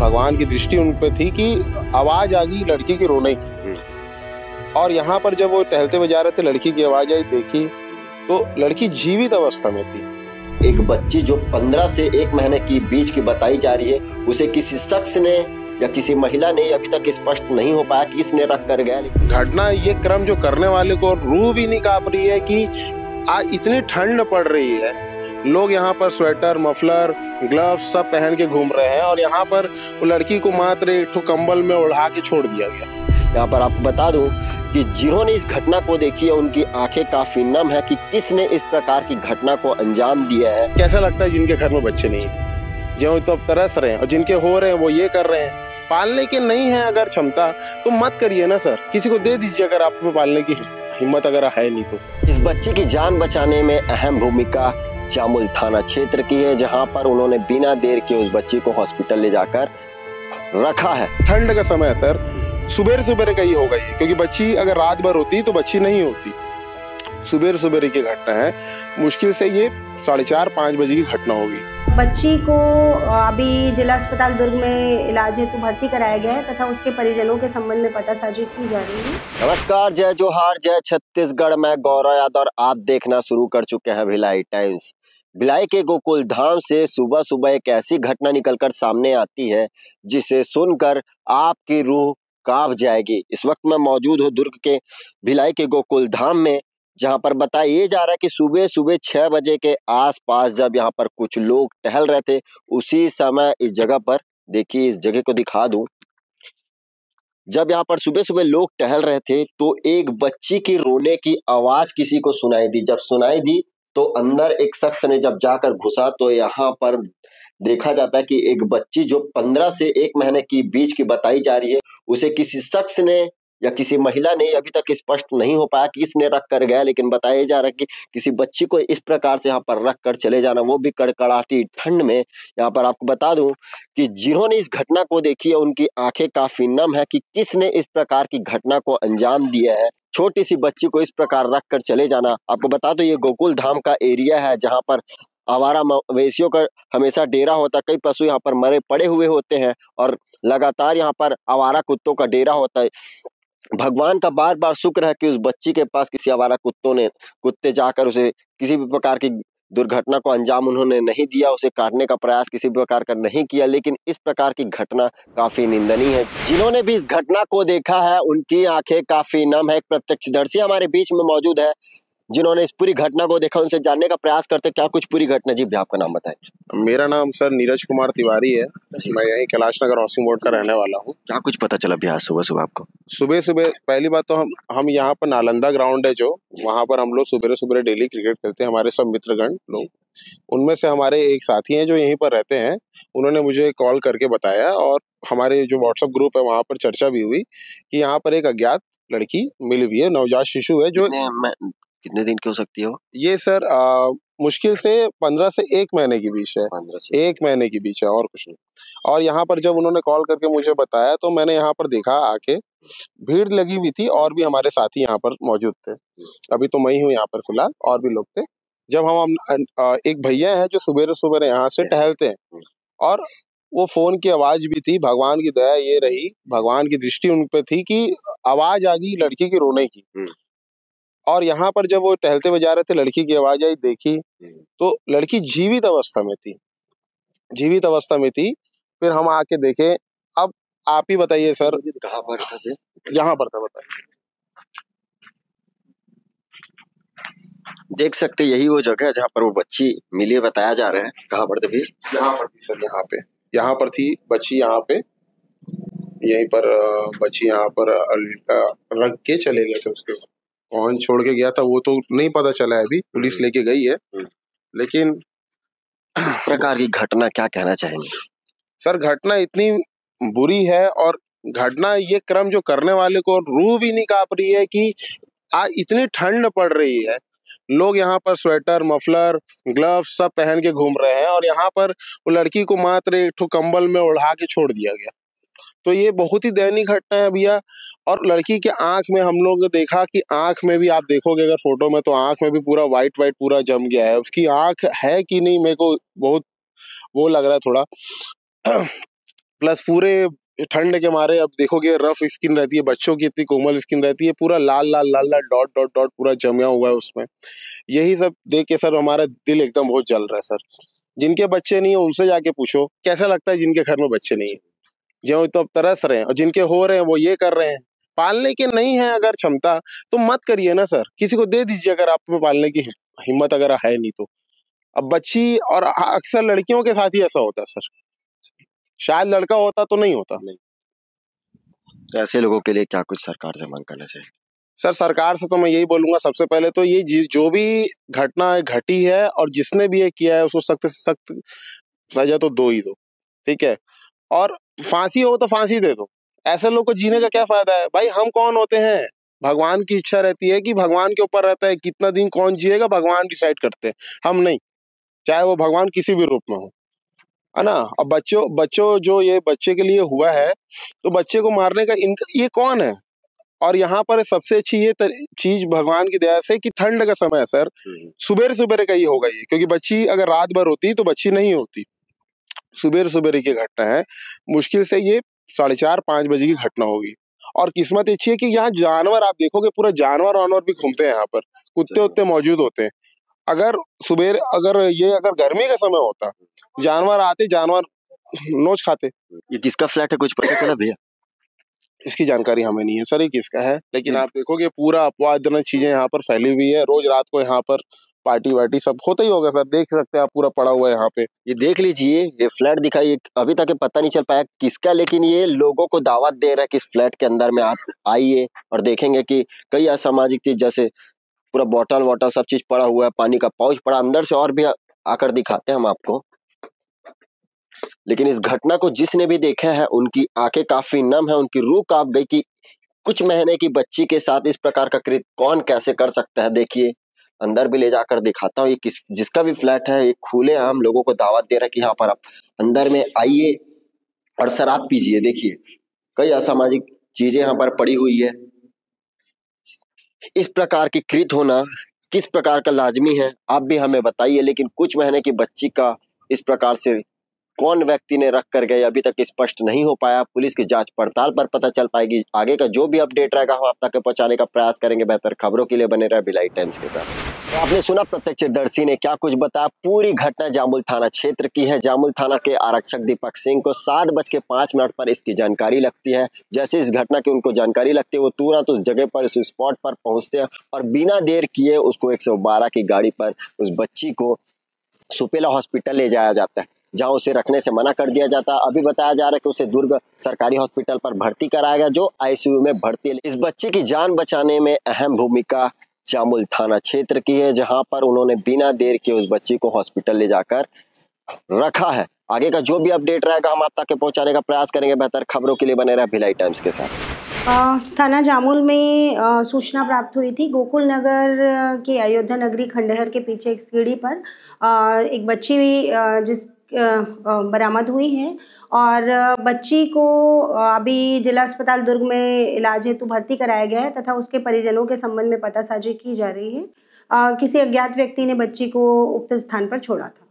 भगवान की दृष्टि उन पे थी कि आवाज आ गई लड़की की रोने की। और यहाँ पर जब वो टहलते हुए जा रहे थे, लड़की की आवाज आई, देखी तो लड़की जीवित अवस्था में थी। एक बच्ची जो 15 से 1 महीने की बीच की बताई जा रही है, उसे किसी शख्स ने या किसी महिला ने अभी तक स्पष्ट नहीं हो पाया कि किसने रख कर गया। घटना ये क्रम जो करने वाले को रूह भी नहीं कांप रही है कि आज इतनी ठंड पड़ रही है, लोग यहाँ पर स्वेटर, मफलर, ग्लव्स सब पहन के घूम रहे हैं और यहाँ पर वो लड़की को मात्र एक ठो कंबल में ओढ़ा के छोड़ दिया गया। यहाँ पर आपको बता दूं कि जिन्होंने इस घटना को देखी है उनकी आंखें काफी नम है कि किसने इस प्रकार की घटना को अंजाम दिया है। कैसा लगता है जिनके घर में बच्चे नहीं, जो तो अब तरस रहे हैं, और जिनके हो रहे हैं वो ये कर रहे हैं। पालने के नहीं है अगर क्षमता तो मत करिए ना सर, किसी को दे दीजिए अगर आप में पालने की हिम्मत अगर है नहीं तो। इस बच्चे की जान बचाने में अहम भूमिका जामुल थाना क्षेत्र की है, जहां पर उन्होंने बिना देर के उस बच्ची को हॉस्पिटल ले जाकर रखा है। ठंड का समय है सर, सुबह सुबह का ही होगा ये, क्योंकि बच्ची अगर रात भर होती तो बच्ची नहीं होती। सुबह सुबह की घटना है, मुश्किल से ये 4:30-5 बजे की घटना होगी। बच्ची को अभी जिला अस्पताल दुर्ग में इलाज हेतु भर्ती कराया गया है तथा उसके परिजनों के संबंध में पतासाजी की जा रही है। नमस्कार, जय जोहार, जय छत्तीसगढ़। मैं गौरव यादव और आप देखना शुरू कर चुके हैं भिलाई टाइम्स। भिलाई के गोकुल धाम से सुबह सुबह एक ऐसी घटना निकलकर सामने आती है जिसे सुनकर आपकी रूह कांप जाएगी। इस वक्त मैं मौजूद हूँ दुर्ग के भिलाई के गोकुल धाम में, जहां पर बताया जा रहा है कि सुबह सुबह 6 बजे के आसपास जब यहाँ पर कुछ लोग टहल रहे थे, उसी समय इस जगह पर, देखिए इस जगह को दिखा दूं, जब यहाँ पर सुबह सुबह लोग टहल रहे थे तो एक बच्ची की रोने की आवाज किसी को सुनाई दी। जब सुनाई दी तो अंदर एक शख्स ने जब जाकर घुसा तो यहाँ पर देखा जाता है कि एक बच्ची जो 15 से 1 महीने की बीच की बताई जा रही है, उसे किसी शख्स ने या किसी महिला ने अभी तक स्पष्ट नहीं हो पाया कि किसने रख कर गया, लेकिन बताया जा रहा है कि किसी बच्ची को इस प्रकार से यहाँ पर रख कर चले जाना, वो भी कड़कड़ाटी ठंड में। यहाँ पर आपको बता दूं कि जिन्होंने इस घटना को देखी है उनकी आंखें काफी नम है कि किसने इस प्रकार की घटना को अंजाम दिया है। छोटी सी बच्ची को इस प्रकार रख कर चले जाना। आपको बता दो ये गोकुल धाम का एरिया है जहाँ पर आवारा मवेशियों का हमेशा डेरा होता है। कई पशु यहाँ पर मरे पड़े हुए होते हैं और लगातार यहाँ पर आवारा कुत्तों का डेरा होता है। भगवान का बार बार शुक्र है कि उस बच्ची के पास किसी आवारा कुत्ते जाकर उसे किसी भी प्रकार की दुर्घटना को अंजाम उन्होंने नहीं दिया, उसे काटने का प्रयास किसी भी प्रकार का नहीं किया। लेकिन इस प्रकार की घटना काफी निंदनीय है। जिन्होंने भी इस घटना को देखा है उनकी आंखें काफी नम है। एक प्रत्यक्षदर्शी हमारे बीच में मौजूद है जिन्होंने इस पूरी घटना को देखा, उनसे जानने का प्रयास करते क्या कुछ पूरी घटना। जी, आपका नाम बताएं। मेरा नाम सर नीरज कुमार तिवारी है, मैं यहीं कैलाश नगर हाउसिंग बोर्ड का रहने वाला हूँ। क्या कुछ पता चला भी आज सुबह सुबह आपको? सुबह सुबह पहली बात तो हम यहाँ पर नालंदा ग्राउंड है जो, वहाँ पर हम लोग सुबह सुबह डेली क्रिकेट खेलते हैं, हमारे सब मित्रगण लोग। उनमें से हमारे एक साथी हैं जो यहीं पर रहते हैं, उन्होंने मुझे कॉल करके बताया और हमारे जो व्हाट्सएप ग्रुप है वहाँ पर चर्चा भी हुई कि यहाँ पर एक अज्ञात लड़की मिली हुई है, नवजात शिशु है। जो कितने दिन की हो सकती हो? ये सर मुश्किल से 15 से 1 महीने के बीच है, 15 से 1 महीने के बीच है और कुछ नहीं। और यहाँ पर जब उन्होंने कॉल करके मुझे बताया तो मैंने यहाँ पर देखा, आके भीड़ लगी हुई थी और भी हमारे साथी यहाँ पर मौजूद थे। अभी तो मैं ही हूँ यहाँ पर फिलहाल, और भी लोग थे। जब हम एक भैया है जो सुबह सुबह यहाँ से टहलते हैं और वो फोन की आवाज भी थी। भगवान की दया ये रही, भगवान की दृष्टि उन पे थी कि आवाज आ गई लड़की की रोने की। और यहाँ पर जब वो टहलते हुए जा रहे थे, लड़की की आवाज आई, देखी तो लड़की जीवित अवस्था में थी, जीवित अवस्था में थी। फिर हम आके देखे। अब आप ही बताइए सर, कहाँ पर थे? यहाँ पर था, बताइए। देख सकते यही वो जगह है जहाँ पर वो बच्ची मिली, बताया जा रहा है। कहाँ पर थी? यहाँ पर थी सर, यहाँ पर थी बच्ची, यहाँ पे यहीं पर बच्ची यहाँ पर रख के चले गए थे। उसके कौन छोड़ के गया था वो तो नहीं पता चला है, अभी पुलिस लेके गई है। लेकिन प्रकार की घटना क्या कहना चाहेंगे सर? घटना इतनी बुरी है और घटना ये क्रम जो करने वाले को रूह भी नहीं कांप रही है कि आज इतनी ठंड पड़ रही है, लोग यहाँ पर स्वेटर, मफलर, ग्लव्स सब पहन के घूम रहे हैं और यहाँ पर वो लड़की को मात्र एक ठो कंबल में ओढ़ा के छोड़ दिया गया। तो ये बहुत ही दयनीय घटना है भैया। और लड़की के आंख में हम लोग देखा कि आंख में भी, आप देखोगे अगर फोटो में, तो आंख में भी पूरा वाइट पूरा जम गया है। उसकी आंख है कि नहीं, मेरे को बहुत वो लग रहा है थोड़ा। प्लस पूरे ठंड के मारे अब देखोगे रफ स्किन रहती है, बच्चों की इतनी कोमल स्किन रहती है, पूरा लाल लाल लाल लाल डॉट डॉट डॉट पूरा जमा हुआ है उसमें। यही सब देख के सर हमारा दिल एकदम बहुत जल रहा है सर। जिनके बच्चे नहीं है उनसे जाके पूछो कैसा लगता है जिनके घर में बच्चे नहीं है, जो तो अब तरस रहे हैं, और जिनके हो रहे हैं वो ये कर रहे हैं। पालने की नहीं है अगर क्षमता तो मत करिए ना सर, किसी को दे दीजिए अगर आप में पालने की हिम्मत अगर है नहीं तो। अब बच्ची और अक्सर लड़कियों के साथ ही ऐसा होता है सर, शायद लड़का होता तो नहीं होता। तो ऐसे लोगों के लिए क्या कुछ सरकार से मांग करना चाहिए? सर सरकार से तो मैं यही बोलूंगा, सबसे पहले तो ये जो भी घटना घटी है और जिसने भी ये किया है उसको सख्त से सख्त सजा तो दो ही दो, ठीक है। और फांसी हो तो फांसी दे दो, ऐसे लोग को जीने का क्या फायदा है भाई। हम कौन होते हैं, भगवान की इच्छा रहती है कि भगवान के ऊपर रहता है कितना दिन कौन जिएगा, भगवान डिसाइड करते हैं, हम नहीं, चाहे वो भगवान किसी भी रूप में हो, है ना। अब बच्चों जो ये बच्चे के लिए हुआ है तो बच्चे को मारने का इनका ये कौन है। और यहाँ पर सबसे अच्छी ये चीज भगवान की दया से कि ठंड का समय है सर, सुबेरे सुबेरे का ही होगा ये, क्योंकि बच्ची अगर रात भर होती तो बच्ची नहीं होती। सुबेरे सुबेरे की घटना है, मुश्किल से ये 4:30-5 बजे की घटना होगी। और किस्मत अच्छी है कि यहाँ जानवर आप देखोगे पूरा जानवर वानवर भी घूमते हैं यहाँ पर, कुत्ते उत्ते मौजूद होते हैं। अगर सुबेरे अगर गर्मी का समय होता जानवर आते, जानवर नोच खाते। ये किसका फ्लैट है कुछ पता चला भैया? इसकी जानकारी हमें नहीं है सर ये किसका है, लेकिन आप देखोगे पूरा अपवादजनक चीजें यहाँ पर फैली हुई है। रोज रात को यहाँ पर पार्टी वार्टी सब होता ही होगा सर, देख सकते हैं आप पूरा पड़ा हुआ है यहाँ पे। ये देख लीजिए, ये फ्लैट दिखाई, अभी तक पता नहीं चल पाया किसका, लेकिन ये लोगों को दावत दे रहा है कि इस फ्लैट के अंदर में आप आइए और देखेंगे कि कई असामाजिक चीज जैसे पूरा बॉटल वॉटल सब चीज पड़ा हुआ है, पानी का पाउच पड़ा अंदर से, और भी आकर दिखाते हैं हम आपको। लेकिन इस घटना को जिसने भी देखा है उनकी आंखें काफी नम है, उनकी रूह कांप गई कि कुछ महीने की बच्ची के साथ इस प्रकार का कृत्य कौन कैसे कर सकता है। देखिए अंदर भी ले जाकर दिखाता हूँ, ये जिसका भी फ्लैट है ये खुले आम लोगों को दावत दे रहा है कि यहाँ पर आप अंदर में आइए और शराब पीजिए। देखिए कई असामाजिक चीजें यहाँ पर पड़ी हुई है। इस प्रकार की कृत्य होना किस प्रकार का लाजमी है आप भी हमें बताइए। लेकिन कुछ महीने की बच्ची का इस प्रकार से कौन व्यक्ति ने रख कर गए अभी तक स्पष्ट नहीं हो पाया। पुलिस की जांच पड़ताल पर पता चल पाएगी। आगे का जो भी अपडेट रहेगा हम आप तक पहुंचाने का प्रयास करेंगे। बेहतर खबरों के लिए बने रहे भिलाई टाइम्स के साथ। तो आपने सुना प्रत्यक्षदर्शी ने क्या कुछ बताया। पूरी घटना जामुल थाना क्षेत्र की है। जामुल थाना के आरक्षक दीपक सिंह को 7:05 पर इसकी जानकारी लगती है। जैसे इस घटना की उनको जानकारी लगती है वो तुरंत उस जगह पर उस स्पॉट पर पहुंचते हैं और बिना देर किए उसको 112 की गाड़ी पर उस बच्ची को सुपेला हॉस्पिटल ले जाया जाता है, जहां उसे रखने से मना कर दिया जाता है। अभी बताया जा रहा है कि उसे दुर्ग सरकारी हॉस्पिटल पर भर्ती कराया गया, जो आईसीयू में भर्ती है। इस बच्चे की जान बचाने में अहम भूमिका जामुल थाना क्षेत्र की है, जहां पर उन्होंने बिना देर के उस बच्ची को हॉस्पिटल ले जाकर रखा है। आगे का जो भी अपडेट रहेगा हम आप तक पहुंचाने का प्रयास करेंगे। बेहतर खबरों के लिए बने रहे भिलाई टाइम्स के साथ। थाना जामुल में सूचना प्राप्त हुई थी। गोकुल नगर के अयोध्या नगरी खंडहर के पीछे एक सीढ़ी पर एक बच्ची जिस बरामद हुई है और बच्ची को अभी जिला अस्पताल दुर्ग में इलाज हेतु भर्ती कराया गया है तथा उसके परिजनों के संबंध में पतासाजी की जा रही है। किसी अज्ञात व्यक्ति ने बच्ची को उक्त स्थान पर छोड़ा था।